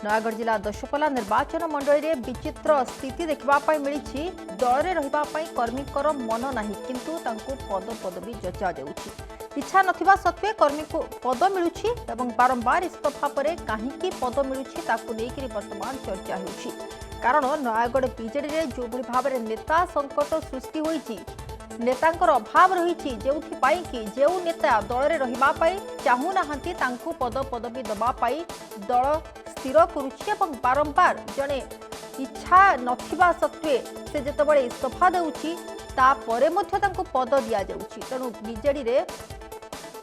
नयागढ़ जिला दशपल्ला निर्वाचन मंडल में विचित्र स्थिति देखा मिली। दल में रही कर्मी मन ना किंतु पद पदवी जचा जाऊँगी। इच्छा नथिबा सत्वे कर्मी को पद मिलूँ बारंबार इस्तफा पर कहीं पद मिलूँ वर्तमान चर्चा हो। कारण नयागढ़ बीजेडी में जो भाव में नेता संकट सृष्टि होती नेतांकर अभाव रही जो नेता दल में रही चाहूना पद पदवी दवापाई दल स्थिर करुच्ची बारंबार जड़े इच्छा नथिबा सत्वे से जितेबाला इस्तफा देउछि तापरे पद दि जाउछि। तेणु बीजेडी रे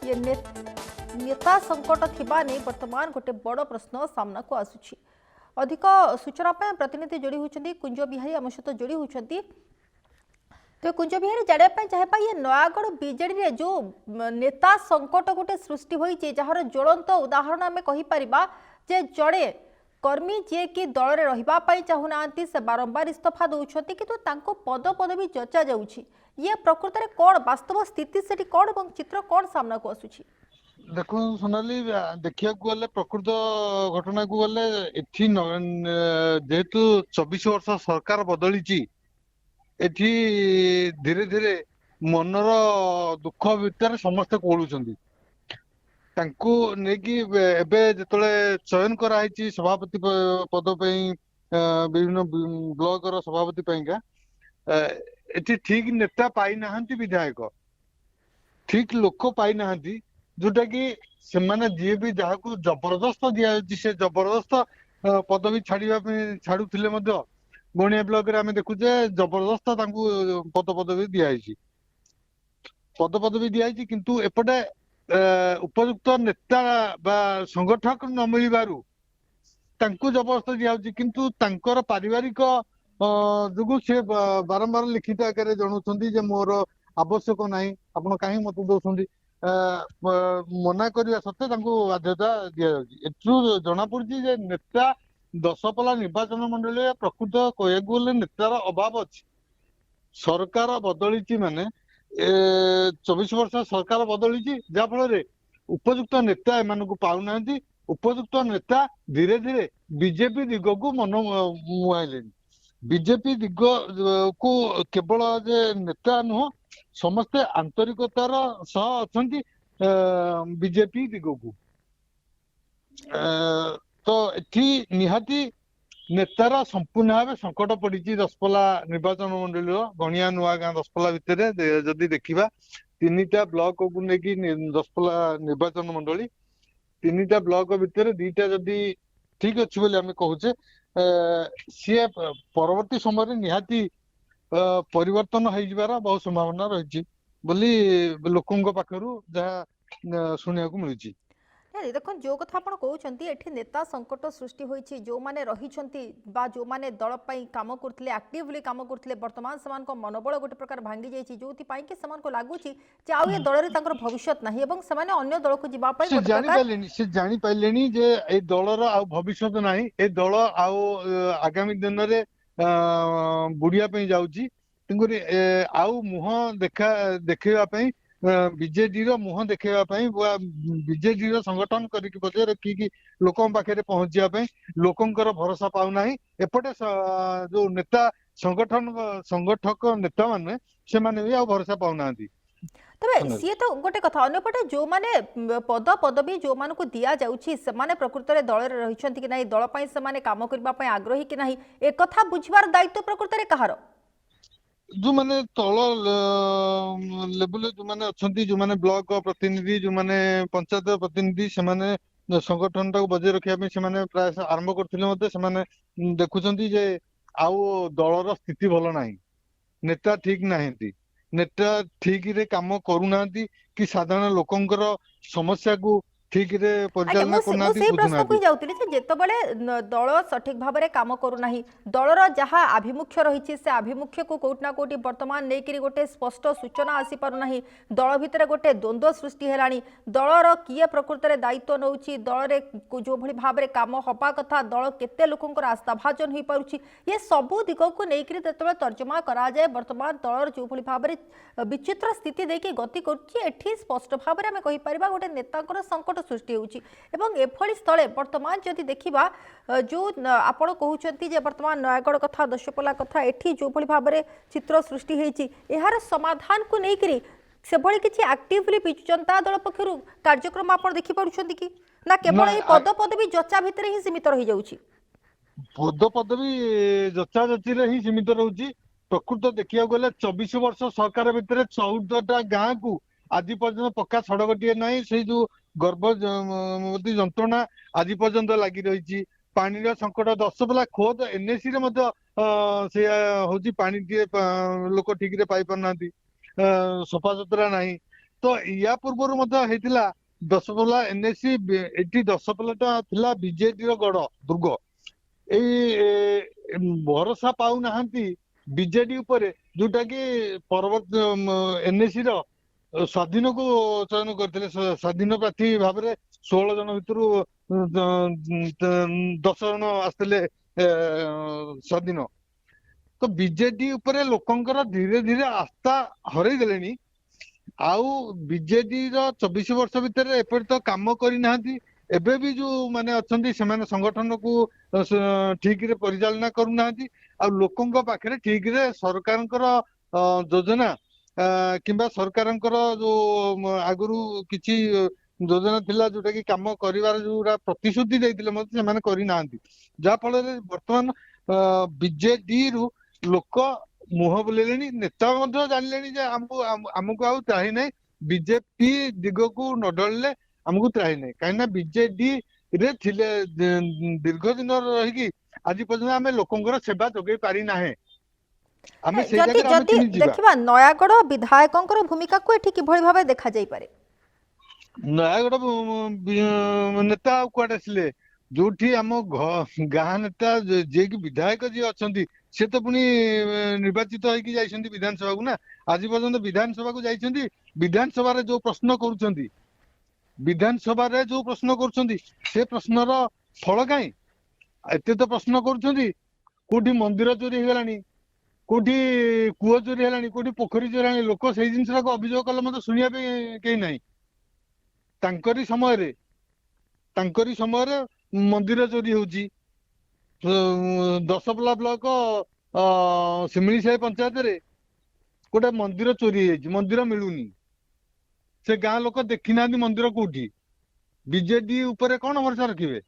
ये नेता संकट थिबा नै वर्तमान गोटे बड़ प्रश्न सामना को आसुछि। अधिक सूचना प्रतिनिधि जोड़ी होती कुंज बिहारी आम सहित जोड़ी होती। तो कुंज बिहारी जानापी चाहे ये नयागढ़ बीजेडी रे जो नेता संकट गोटे सृष्टि होती जार ज्वलंत उदाहरण आम कहीपर जे जड़े कर्मी जी कि दल में रही चाहूना से बारंबार इस्तफा दौरान किंतु पद पदवी जचा जाऊँगी। ये प्रकृत में कौन वास्तव स्थिति से कौन और चित्र कौन सामना को आसुछि? देखो सोनाली देखिया गले प्रकृत घटना को गले एठी जेहेतु 24 वर्ष सरकार बदली एठी धीरे धीरे मनर दुख भितर समस्ते कोलुचंदी तांको नेकी एबे जतले चयन कराई सभापति पद पे विभिन्न ब्लॉक रो सभापति पेगा एठी ठीक नेता पाई नाहंती विधायक ठीक लोक पाई नाहंती जोटा कि सेमाने जी भी जहाँ को जबरदस्त दि से जबरदस्त पदवी छाड़ुले गणिया ब्लॉक रे आमे देखुचे जबरदस्त पद पदवी दिखाई पद पदवी दिखाई किंतु एपटे उपयुक्त नेता बा संगठक न मिलबारु जबरदस्त दिखाई किंतु तांकर पारिवारिक जो सी बारंबार लिखित आकार जनाऊँ मोर आवश्यक ना आप कहीं मत दौरान मना करने सत्वे बाध्यता दि जाऊँ। जना पड़ी नेता दशपल्ला निर्वाचन मंडल प्रकृत कहले नेतार अभाव अच्छी सरकार बदली माने 24 वर्ष सरकार बदली जहाँफल उपयुक्त नेता एम पाऊना उपयुक्त नेता धीरे धीरे बीजेपी दिग को मन मुआइले बीजेपी दिग को केवल जे नेता नुह समस्ते आंतरिकतार सह अच्छा बीजेपी दिग को तो एठी निहाती नेतार संपूर्ण भाव संकट पड़ी दशपल्ला निर्वाचन मंडल गणिया नुआ गाँ दशपल्ला भितर जदि देखा 3टा ब्लॉक को लेकिन दशपल्ला निर्वाचन मंडली 3टा ब्लॉक भितर 2टा जदि ठीक अच्छी बोली आम कहूचे सी परवर्ती समय निहाती परिवर्तन हो बहुत संभावना रही बोली लोकों पाखरु जहाँ शुणा मिलूँ। देखो जो कथा आप कहते नेता संकट सृष्टि होती जो मैंने रही जो मैंने दल कम करते एक्टिवली कम करते बर्तमान से मनोबल गोटे प्रकार भांगी जाइए जो कि लगुच दल में भविष्य ना अन्य दल को जानी पारे जे ए दलर आ भविष्य ना ए दल आगामी दिन में बुड़िया जाऊँगी आउ मुह देखा बीजेडी मुह देखा बीजेडी संगठन करके बजाय रखिकी लोकों पाखे पहुंचापी लोकंर भरोसा पाऊना एपटे जो नेता संगठक नेता माने से माने भी भरोसा पाऊना। तबे सी तो गोटे कथा अन्यपटे जो माने पद पदवी जो मान को दिया जाउछि से माने प्रकृत रे दल रे रहिछंती कि नाही दल पई से माने काम करबा पई आग्रही कि नाही ए कथा बुझबार दायित्व प्रकृत रे कहार जो माने तल लेवल जो माने अछंती जो माने ब्लॉक प्रतिनिधि जो माने पंचायत प्रतिनिधि से माने संगठन टाको बजाय रखिया पे से माने प्राय आरंभ करथिले मते से माने देखुचंती जे आउ दलर स्थिति भलो नाही नेता ठीक नाहंती नेता ठीक रे काम करूना कि साधारण लोकंकर समस्या को ठीक रे परिचालन करना प्रश्न को जाउतिली जे जेतबेले दल सठिक भाव में काम करूना दलर जहाँ आभिमुख्य रही से आभिमुख्य को कोटना कोटी वर्तमान नहीं गोटे स्पष्ट सूचना आसी पारुना दल भितर गोटे द्वंद्व सृष्टि हेलानी दलर किए प्रकृत में दायित्व नौछि दल जो भली भाव में काम हवा कथा दल केते लोकंकर आस्थाभाजन हो पारुछि ये सबू दिग को लेकिन जेतबेले तर्जमा करा जाए वर्तमान दलर जो भली भाव में विचित्र स्थिति देखि गति करुछि एठी स्पष्ट भाव में आमे कहि परिबा गोटे नेतांकर संकट सृष्टि होउछि एवं एभली स्थले वर्तमान जदि देखिबा जो आपण कहउछंती जे वर्तमान नयागढ़ कथा दशपल्ला कथा एठी जो भली भाबरे चित्र सृष्टि हेछि एहार समाधान को नै करी से भली किछि एक्टिवली बिजु जनता दल पक्षरु कार्यक्रम आपण देखि पारुछंती कि ना केवल ए पद पदवी जचा भितर ही सीमित रहि जाउछि पद पदवी जचा जची रे ही सीमित रहउची प्रकृत देखिया गले 24 वर्ष सरकार भितर 14टा गाँ को आज पर्यंत पक्का सड़कटीए नहीं से जो गर्भवती जंत्रणा आज पर्यंत लगी रही पानी संकट दशपल्ला खोद एनएसी से हूँ पानी लोक ठीक रे पाई पारना सफा सुतरा नहीं तो या पूर्व दशपल्ला एनएसी एटी दशपल्ला थिला बीजेडी रो गढ़ दुर्ग भरोसा पाऊ नाहंती बीजेडी उपरे जोटा कि परवर्त एनएसी रो स्वाधीन को चयन करते स्वाधीन प्रार्थी भाव में 16 जन भितर 10 जन आसते स्वाधीन तो बीजेडी उपरे लोकंकर धीरे धीरे आस्था हरई देलेनी आउ बीजेडी रो 24 वर्ष भितर एपरि तो काम करी नाहंती एबे भी जो माने अछंती से माने संगठन को ठीक रे परिचालना करू नाहंती आ लोकंक पाखरे ठीक रे सरकारंकर योजना किंबा सरकारंकर जो आगुरु किछि योजना थिला जोटा कि काम करिवार जोरा प्रतिश्रुति देइतिले मते से माने करी नाहंती जा फल रे वर्तमान बीजेडी रु लोक मुह बुलेलेनी नेता मध्य जानलेनी जे हमको आउ त्राही नै बीजेपी दिग को नडलले हमको त्राही नै काइना बीजेडी रे थिले दीर्घ दिन रही कि आज पर्यंत आमे लोकंकर सेवा जोगै पारि नाहे आमे से जगह आमे चिनि जिबा देखिबा नयागढ़ विधायकंकर भूमिका को एठी किभଳି भाबे देखा जाई पारे नयागढ़ नेता कुआडे आसिले जोठी आम गाँ नेता जे कि विधायक जी अछंती से तो पुनी निर्वाचित होइकी जाइछंती विधानसभा को ना आज पर्यंत विधानसभा को जाइछंती विधानसभा रे जो प्रश्न करूछंती विधानसभा रे जो प्रश्न करूछंती से प्रश्नर फल काई एते तो प्रश्न करूछंती कोठी मंदिर चोरी हेलानी कोठी कूଅ चोरी हेलानी कोठी पोखरी चोरी हेलानी लोक सेई जिंसरा को अभियोग कले मते सुनिया पे केई नाही तांकरी समय रे मंदिर चोरी होउची दशपल्ला ब्लॉक सिमलीसाई पंचायत रे गोटे मंदिर चोरी होइची मंदिर मिलुनी से गाँ लोक देखी ना मंदिर कोठी बीजेडी ऊपर कौन भरोसा रखिबे।